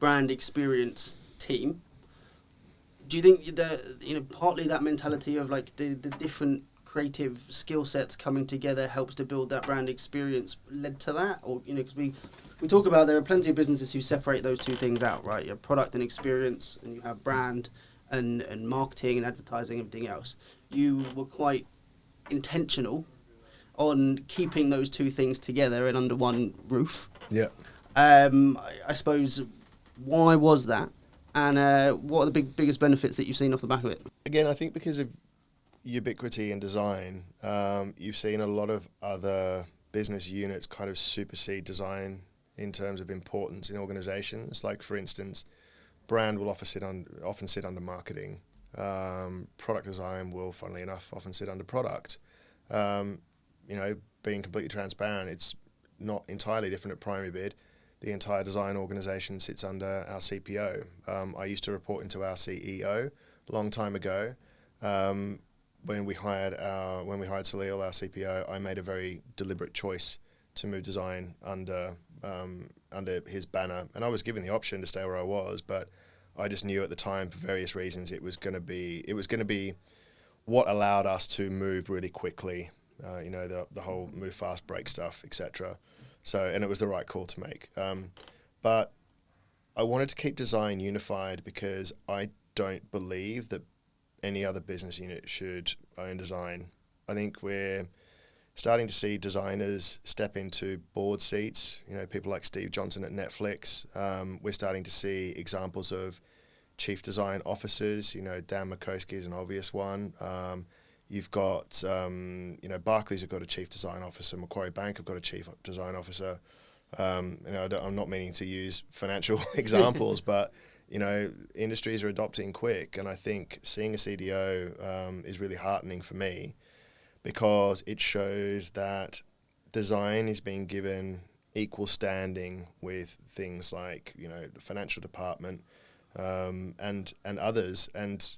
brand experience team. Do you think that, partly that mentality of the different creative skill sets coming together helps to build that brand experience led to that? Or, because we talk about there are plenty of businesses who separate those two things out, right? You have product and experience and you have brand and marketing and advertising and everything else. You were quite intentional on keeping those two things together and under one roof. Yeah. I suppose, why was that? And what are the biggest benefits that you've seen off the back of it? Again, I think because of ubiquity in design, you've seen a lot of other business units kind of supersede design in terms of importance in organizations. Like, for instance, brand will often sit under marketing. Product design will, funnily enough, often sit under product. Being completely transparent, it's not entirely different at PrimaryBid. The entire design organisation sits under our CPO. I used to report into our CEO a long time ago. When we hired Salil, our CPO, I made a very deliberate choice to move design under his banner, and I was given the option to stay where I was, but I just knew at the time, for various reasons, it was going to be what allowed us to move really quickly. The whole move fast, break stuff, etc. So, and it was the right call to make. But I wanted to keep design unified because I don't believe that any other business unit should own design. I think we're starting to see designers step into board seats, people like Steve Johnson at Netflix. We're starting to see examples of chief design officers, Dan Mikowski is an obvious one. You've got, Barclays have got a chief design officer, Macquarie Bank have got a chief design officer. I'm not meaning to use financial examples, but industries are adopting quick, and I think seeing a CDO is really heartening for me, because it shows that design is being given equal standing with things like the financial department and others. And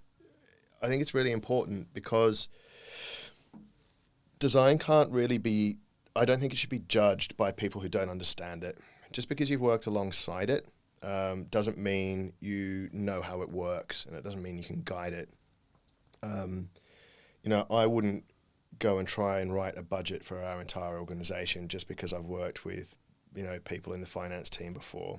I think it's really important, because design can't really be, I don't think it should be judged by people who don't understand it. Just because you've worked alongside it doesn't mean you know how it works, and it doesn't mean you can guide it. I wouldn't go and try and write a budget for our entire organization just because I've worked with people in the finance team before,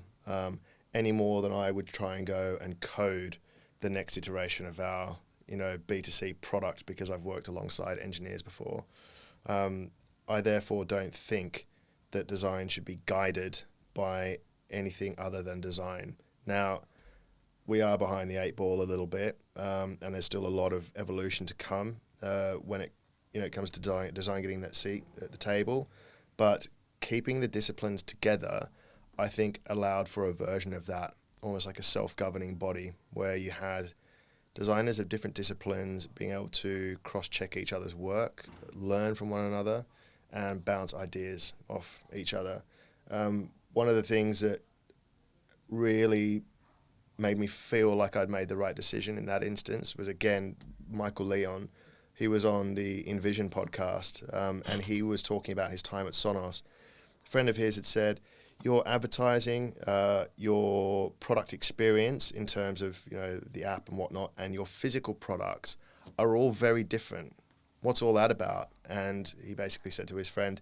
any more than I would try and go and code the next iteration of our B2C product because I've worked alongside engineers before. I therefore don't think that design should be guided by anything other than design. Now, we are behind the 8 ball a little bit, and there's still a lot of evolution to come when it comes to design getting that seat at the table. But keeping the disciplines together, I think, allowed for a version of that, almost like a self-governing body, where you had designers of different disciplines being able to cross-check each other's work, learn from one another, and bounce ideas off each other. One of the things that really made me feel like I'd made the right decision in that instance was, again, Michael Leon. He was on the Envision podcast, and he was talking about his time at Sonos. A friend of his had said, your advertising, your product experience in terms of the app and whatnot, and your physical products are all very different. What's all that about? And he basically said to his friend,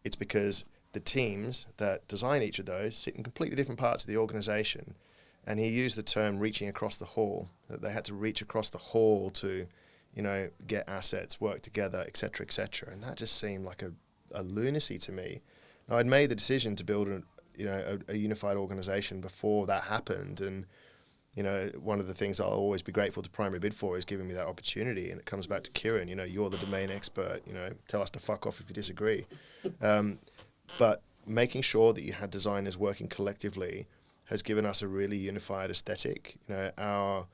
it's because the teams that design each of those sit in completely different parts of the organization. And he used the term reaching across the hall, that they had to reach across the hall to get assets, work together, et cetera, et cetera. And that just seemed like a lunacy to me. Now, I'd made the decision to build a unified organization before that happened. And, one of the things I'll always be grateful to PrimaryBid for is giving me that opportunity. And it comes back to Kieran, you're the domain expert, tell us to fuck off if you disagree. But making sure that you had designers working collectively has given us a really unified aesthetic. Our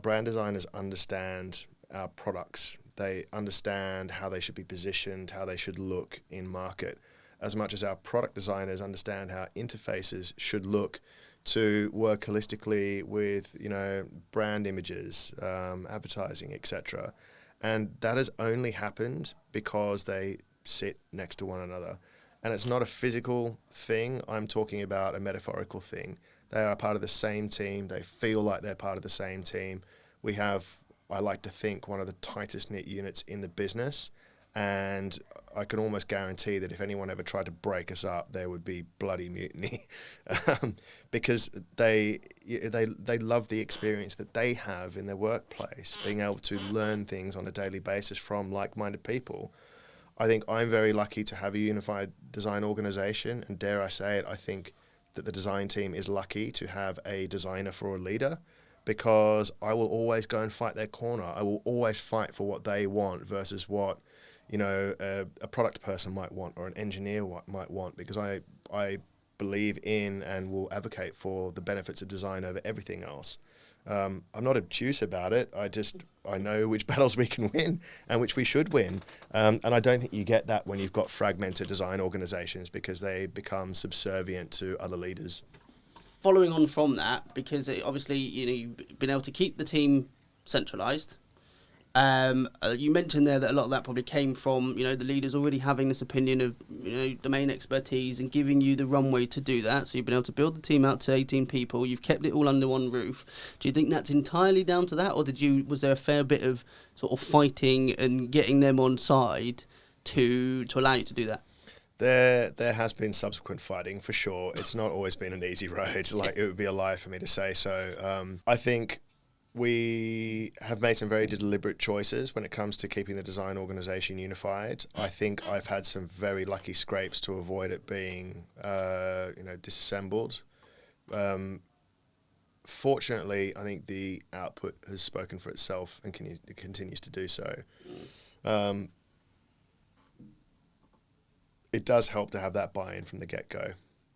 brand designers understand our products. They understand how they should be positioned, how they should look in market, as much as our product designers understand how interfaces should look to work holistically with, brand images, advertising, etc. And that has only happened because they sit next to one another. And it's not a physical thing. I'm talking about a metaphorical thing. They are part of the same team. They feel like they're part of the same team. We have, I like to think, one of the tightest knit units in the business. And I can almost guarantee that if anyone ever tried to break us up, there would be bloody mutiny, because they love the experience that they have in their workplace, being able to learn things on a daily basis from like-minded people. I think I'm very lucky to have a unified design organization, and dare I say it, I think that the design team is lucky to have a designer for a leader, because I will always go and fight their corner. I will always fight for what they want versus what a product person might want or an engineer might want, because I believe in and will advocate for the benefits of design over everything else. I'm not obtuse about it. I know which battles we can win and which we should win. And I don't think you get that when you've got fragmented design organizations, because they become subservient to other leaders. Following on from that, because obviously you've been able to keep the team centralised. You mentioned there that a lot of that probably came from the leaders already having this opinion of domain expertise and giving you the runway to do that. So you've been able to build the team out to 18 people. You've kept it all under one roof. Do you think that's entirely down to that, or was there a fair bit of sort of fighting and getting them on side to allow you to do that? There has been subsequent fighting, for sure. It's not always been an easy road. Like, it would be a lie for me to say so. I think we have made some very deliberate choices when it comes to keeping the design organization unified. I think I've had some very lucky scrapes to avoid it being, disassembled. Fortunately, I think the output has spoken for itself and continues to do so. It does help to have that buy-in from the get-go.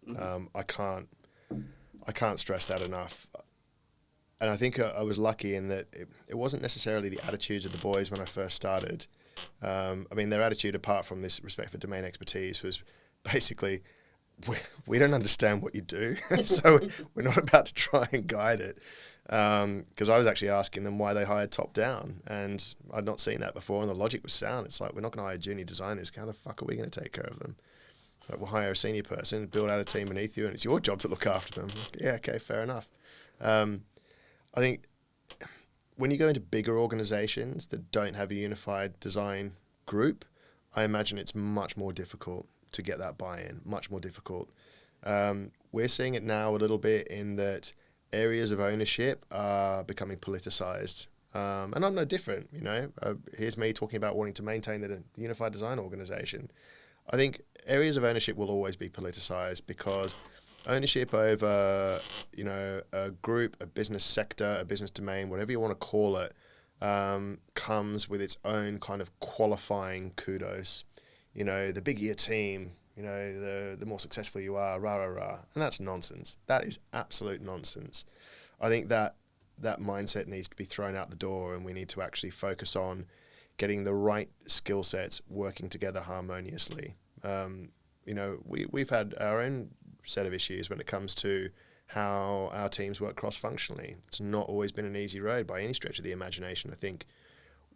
Mm-hmm. I can't stress that enough. And I think I was lucky in that it wasn't necessarily the attitudes of the boys when I first started. I mean, their attitude, apart from this respect for domain expertise, was basically, we don't understand what you do, so we're not about to try and guide it. Because I was actually asking them why they hired top down, and I'd not seen that before, and the logic was sound. It's like, we're not going to hire junior designers. How the fuck are we going to take care of them? Like, we'll hire a senior person, build out a team beneath you, and it's your job to look after them. Yeah, okay, fair enough. I think when you go into bigger organizations that don't have a unified design group, I imagine it's much more difficult to get that buy-in, much more difficult. We're seeing it now a little bit in that areas of ownership are becoming politicized. And I'm no different, you know. Here's me talking about wanting to maintain the unified design organization. I think areas of ownership will always be politicized because ownership over, you know, a group, a business sector, a business domain, whatever you want to call it, comes with its own kind of qualifying kudos. You know, the bigger your team, you know, the more successful you are, rah, rah, rah. And that's nonsense. That is absolute nonsense. I think that mindset needs to be thrown out the door, and we need to actually focus on getting the right skill sets working together harmoniously. You know, we've had our own set of issues when it comes to how our teams work cross-functionally. It's not always been an easy road by any stretch of the imagination. I think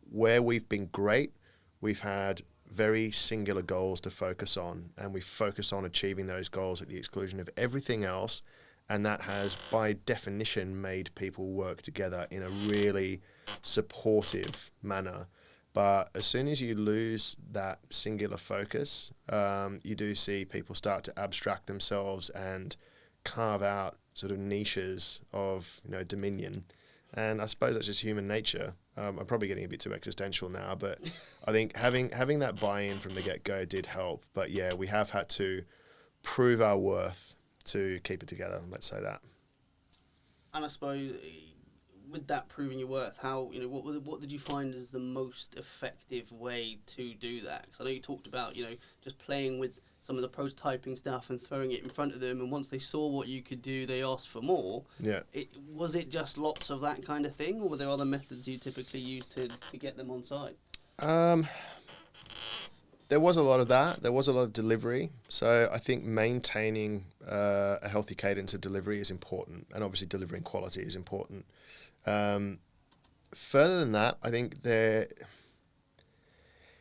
where we've been great, we've had very singular goals to focus on, and we focus on achieving those goals at the exclusion of everything else, and that has by definition made people work together in a really supportive manner. But as soon as you lose that singular focus, you do see people start to abstract themselves and carve out sort of niches of, you know, dominion. And I suppose that's just human nature. I'm probably getting a bit too existential now, but I think having that buy-in from the get-go did help. But yeah, we have had to prove our worth to keep it together, let's say that. And I suppose with that proving your worth, how, you know, what did you find as the most effective way to do that? Because I know you talked about, you know, just playing with some of the prototyping stuff and throwing it in front of them, and once they saw what you could do, they asked for more. Yeah. Was it just lots of that kind of thing, or were there other methods you typically use to get them on side? There was a lot of that. There was a lot of delivery. So I think maintaining a healthy cadence of delivery is important, and obviously delivering quality is important. Further than that, I think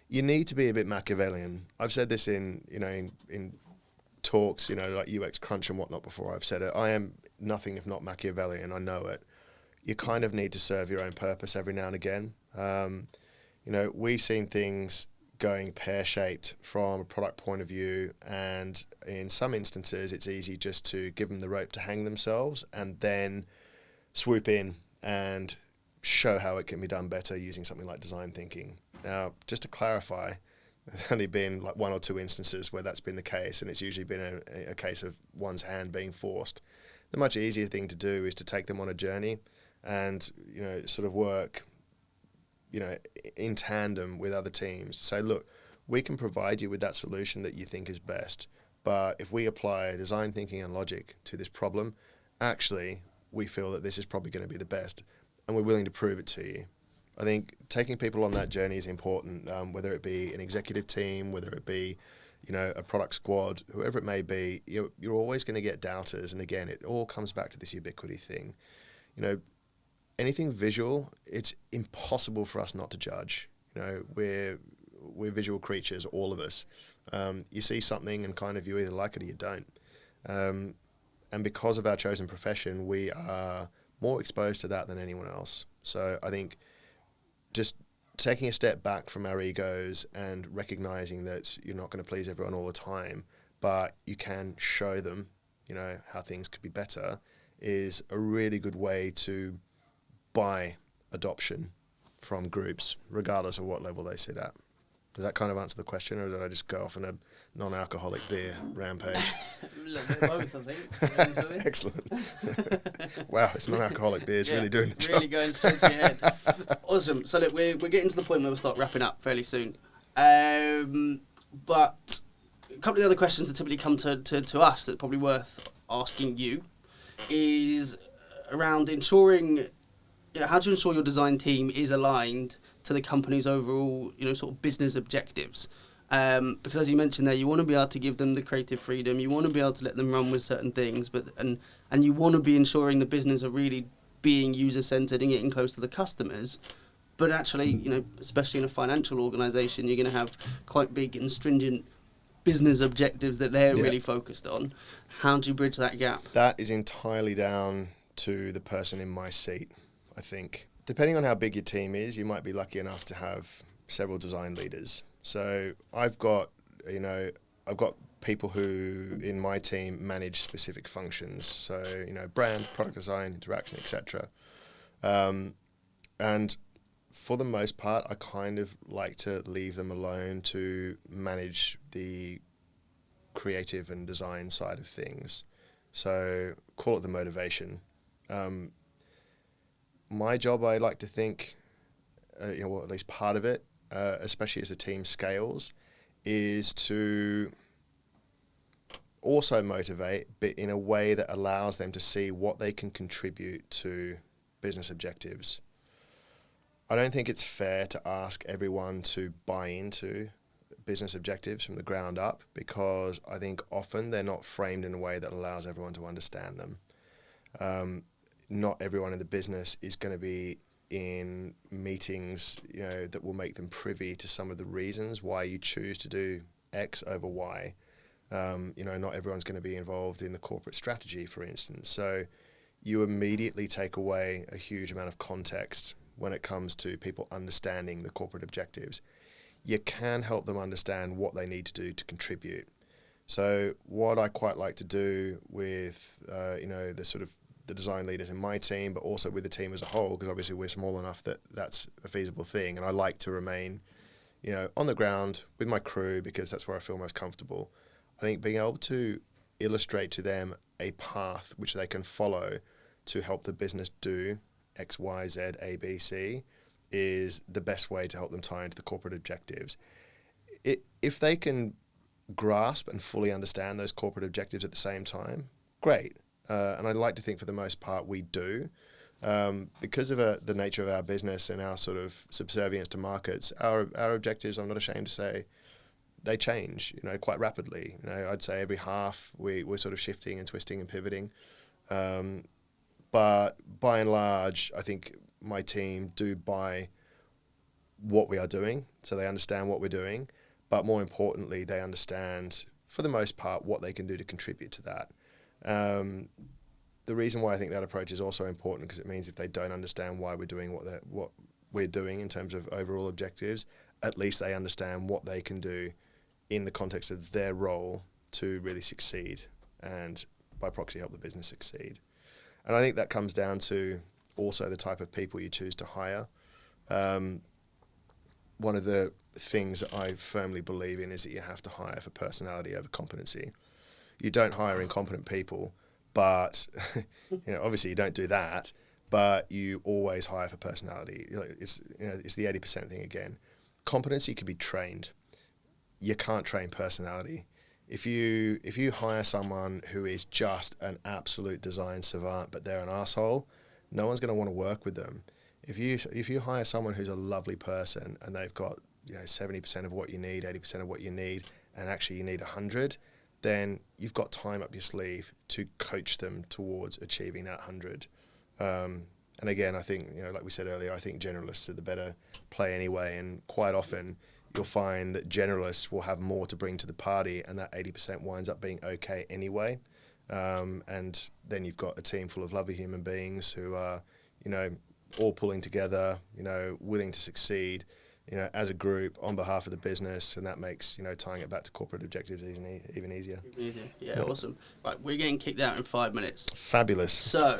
you need to be a bit Machiavellian. I've said this in talks, you know, like UX Crunch and whatnot before. I've said it. I am nothing if not Machiavellian. I know it. You kind of need to serve your own purpose every now and again. You know, we've seen things going pear-shaped from a product point of view, and in some instances it's easy just to give them the rope to hang themselves and then swoop in and show how it can be done better using something like design thinking. Now, just to clarify, there's only been like one or two instances where that's been the case, and it's usually been a case of one's hand being forced. The much easier thing to do is to take them on a journey and, you know, sort of work, you know, in tandem with other teams. Say, look, we can provide you with that solution that you think is best, but if we apply design thinking and logic to this problem, actually, we feel that this is probably going to be the best, and we're willing to prove it to you. I think taking people on that journey is important, whether it be an executive team, whether it be, you know, a product squad, whoever it may be. You're always going to get doubters, and again, it all comes back to this ubiquity thing. You know, anything visual, it's impossible for us not to judge. You know, we're visual creatures, all of us. You see something and kind of you either like it or you don't. And because of our chosen profession, we are more exposed to that than anyone else. So I think just taking a step back from our egos and recognizing that you're not going to please everyone all the time, but you can show them, you know, how things could be better, is a really good way to buy adoption from groups, regardless of what level they sit at. Does that kind of answer the question, or did I just go off on a non-alcoholic beer rampage? A little bit of both, I think. To be honest with you. Excellent. Wow, it's non-alcoholic beer. It's really doing the job. Really going straight to your head. Awesome. So look, we're getting to the point where we'll start wrapping up fairly soon. But a couple of the other questions that typically come to us that are probably worth asking you is around ensuring, how to ensure your design team is aligned to the company's overall, sort of business objectives. Because as you mentioned there, you want to be able to give them the creative freedom, you want to be able to let them run with certain things, and you want to be ensuring the business are really being user-centered and getting close to the customers. But actually, especially in a financial organisation, you're going to have quite big and stringent business objectives that they're really focused on. How do you bridge that gap? That is entirely down to the person in my seat, I think. Depending on how big your team is, you might be lucky enough to have several design leaders. So I've got people who in my team manage specific functions. So, brand, product design, interaction, etc. And for the most part, I kind of like to leave them alone to manage the creative and design side of things. So call it the motivation. My job, I like to think, at least part of it, especially as the team scales, is to also motivate, but in a way that allows them to see what they can contribute to business objectives. I don't think it's fair to ask everyone to buy into business objectives from the ground up, because I think often they're not framed in a way that allows everyone to understand them. Not everyone in the business is going to be in meetings, that will make them privy to some of the reasons why you choose to do X over Y. Not everyone's going to be involved in the corporate strategy, for instance. So you immediately take away a huge amount of context when it comes to people understanding the corporate objectives. You can help them understand what they need to do to contribute. So what I quite like to do with, the sort of the design leaders in my team, but also with the team as a whole, because obviously we're small enough that that's a feasible thing. And I like to remain, on the ground with my crew, because that's where I feel most comfortable. I think being able to illustrate to them a path which they can follow to help the business do X, Y, Z, A, B, C is the best way to help them tie into the corporate objectives. If they can grasp and fully understand those corporate objectives at the same time, great. And I'd like to think for the most part we do. Because of the nature of our business and our sort of subservience to markets, our objectives, I'm not ashamed to say, they change, quite rapidly. I'd say every half we're sort of shifting and twisting and pivoting. But by and large, I think my team do buy what we are doing, so they understand what we're doing. But more importantly, they understand, for the most part, what they can do to contribute to that. The reason why I think that approach is also important, because it means if they don't understand why we're doing what we're doing in terms of overall objectives, at least they understand what they can do in the context of their role to really succeed, and by proxy help the business succeed. And I think that comes down to also the type of people you choose to hire. One of the things that I firmly believe in is that you have to hire for personality over competency. You don't hire incompetent people, but obviously you don't do that, but you always hire for personality. It's the 80% thing again. Competency can be trained. You can't train personality. If you hire someone who is just an absolute design savant, but they're an asshole, no one's going to want to work with them. If you hire someone who's a lovely person and they've got 70% of what you need, 80% of what you need, and actually you need 100, then you've got time up your sleeve to coach them towards achieving that 100. And again, I think like we said earlier, I think generalists are the better play anyway, and quite often you'll find that generalists will have more to bring to the party, and that 80% winds up being okay anyway. And then you've got a team full of lovely human beings who are, all pulling together, willing to succeed, as a group on behalf of the business, and that makes, tying it back to corporate objectives even easier. Yeah, awesome. Right, we're getting kicked out in 5 minutes. Fabulous. So,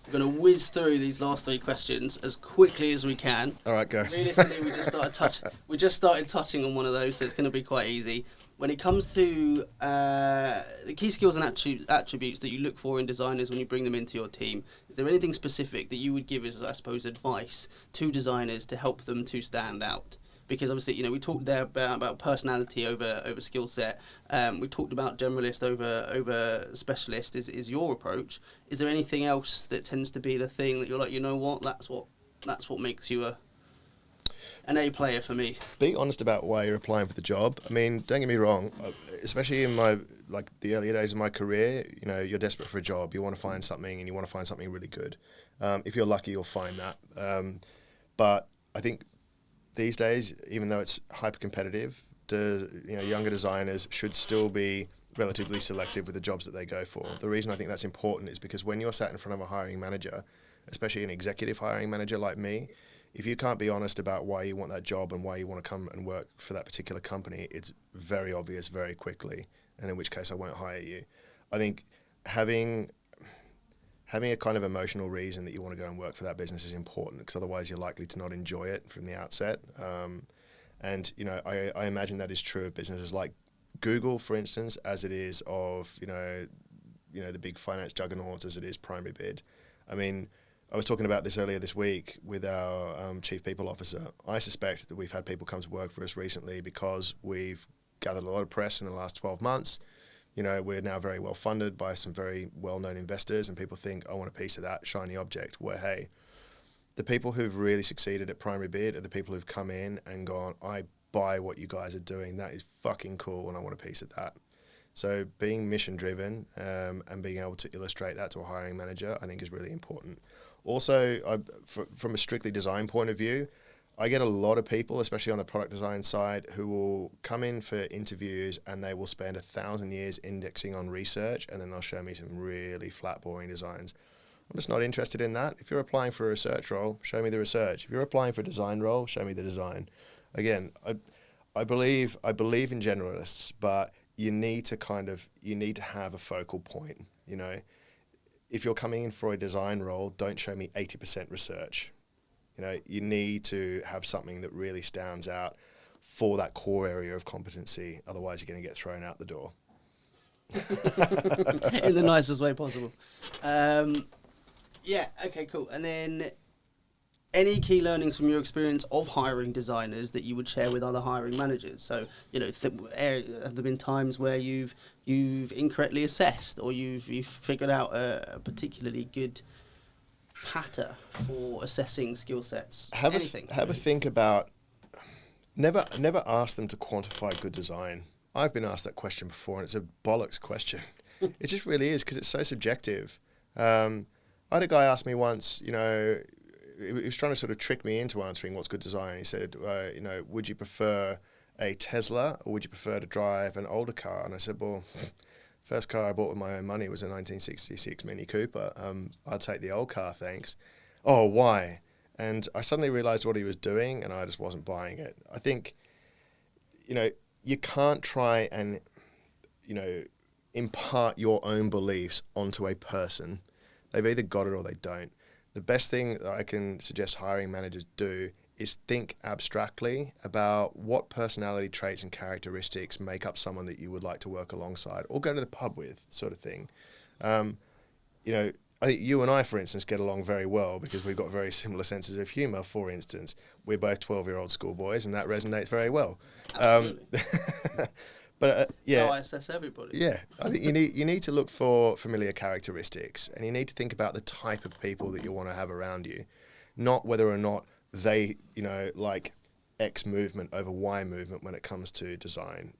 we're going to whiz through these last 3 questions as quickly as we can. All right, go. Realistically, we just started touching on one of those, so it's going to be quite easy. when it comes to the key skills and attributes that you look for in designers when you bring them into your team, is there anything specific that you would give as, I suppose, advice to designers to help them to stand out? Because obviously, we talked there about personality over skill set. We talked about generalist over specialist is your approach. Is there anything else that tends to be the thing that you're like, that's what makes you an A player for me? Be honest about why you're applying for the job. I mean, don't get me wrong, especially in the earlier days of my career, you're desperate for a job. You want to find something, and you want to find something really good. If you're lucky, you'll find that. But I think these days, even though it's hyper competitive, younger designers should still be relatively selective with the jobs that they go for. The reason I think that's important is because when you're sat in front of a hiring manager, especially an executive hiring manager like me, if you can't be honest about why you want that job and why you want to come and work for that particular company, it's very obvious very quickly, and in which case I won't hire you. I think having a kind of emotional reason that you want to go and work for that business is important, because otherwise you're likely to not enjoy it from the outset. I imagine that is true of businesses like Google, for instance, as it is of the big finance juggernauts, as it is PrimaryBid. I mean, I was talking about this earlier this week with our chief people officer. I suspect that we've had people come to work for us recently because we've gathered a lot of press in the last 12 months. We're now very well funded by some very well-known investors, and people think, I want a piece of that shiny object. Where, hey, the people who've really succeeded at PrimaryBid are the people who've come in and gone, I buy what you guys are doing. That is fucking cool, and I want a piece of that. So being mission-driven and being able to illustrate that to a hiring manager, I think is really important. Also, from a strictly design point of view, I get a lot of people, especially on the product design side, who will come in for interviews and they will spend 1,000 years indexing on research, and then they'll show me some really flat, boring designs. I'm just not interested in that. If you're applying for a research role, show me the research. If you're applying for a design role, show me the design. Again, I believe in generalists, but you need to have a focal point. If you're coming in for a design role, don't show me 80% research. You need to have something that really stands out for that core area of competency. Otherwise, you're going to get thrown out the door. In the nicest way possible. Okay, cool. And then any key learnings from your experience of hiring designers that you would share with other hiring managers? So, have there been times where you've incorrectly assessed, or you've figured out a particularly good pattern for assessing skill sets? Have a think about. Never ask them to quantify good design. I've been asked that question before, and it's a bollocks question. It just really is, because it's so subjective. I had a guy ask me once, he was trying to sort of trick me into answering what's good design. He said, would you prefer a Tesla, or would you prefer to drive an older car? And I said, well, first car I bought with my own money was a 1966 Mini Cooper. I'd take the old car, thanks. Oh, why? And I suddenly realized what he was doing, and I just wasn't buying it. I think, you can't try and, impart your own beliefs onto a person. They've either got it or they don't. The best thing that I can suggest hiring managers do is think abstractly about what personality traits and characteristics make up someone that you would like to work alongside or go to the pub with, sort of thing. I think you and I, for instance, get along very well because we've got very similar senses of humour, for instance. We're both 12-year-old schoolboys, and that resonates very well. Absolutely. Yeah. I assess everybody. Yeah, I think you need to look for familiar characteristics, and you need to think about the type of people that you want to have around you, not whether or not they, like X movement over Y movement when it comes to design.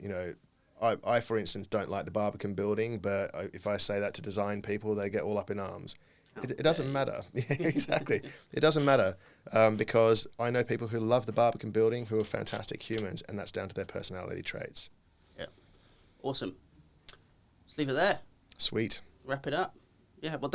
I, for instance, don't like the Barbican building, but if I say that to design people, they get all up in arms. It doesn't matter. Exactly. It doesn't matter because I know people who love the Barbican building who are fantastic humans, and that's down to their personality traits. Yeah. Awesome. Let's leave it there. Sweet. Wrap it up. Yeah, well,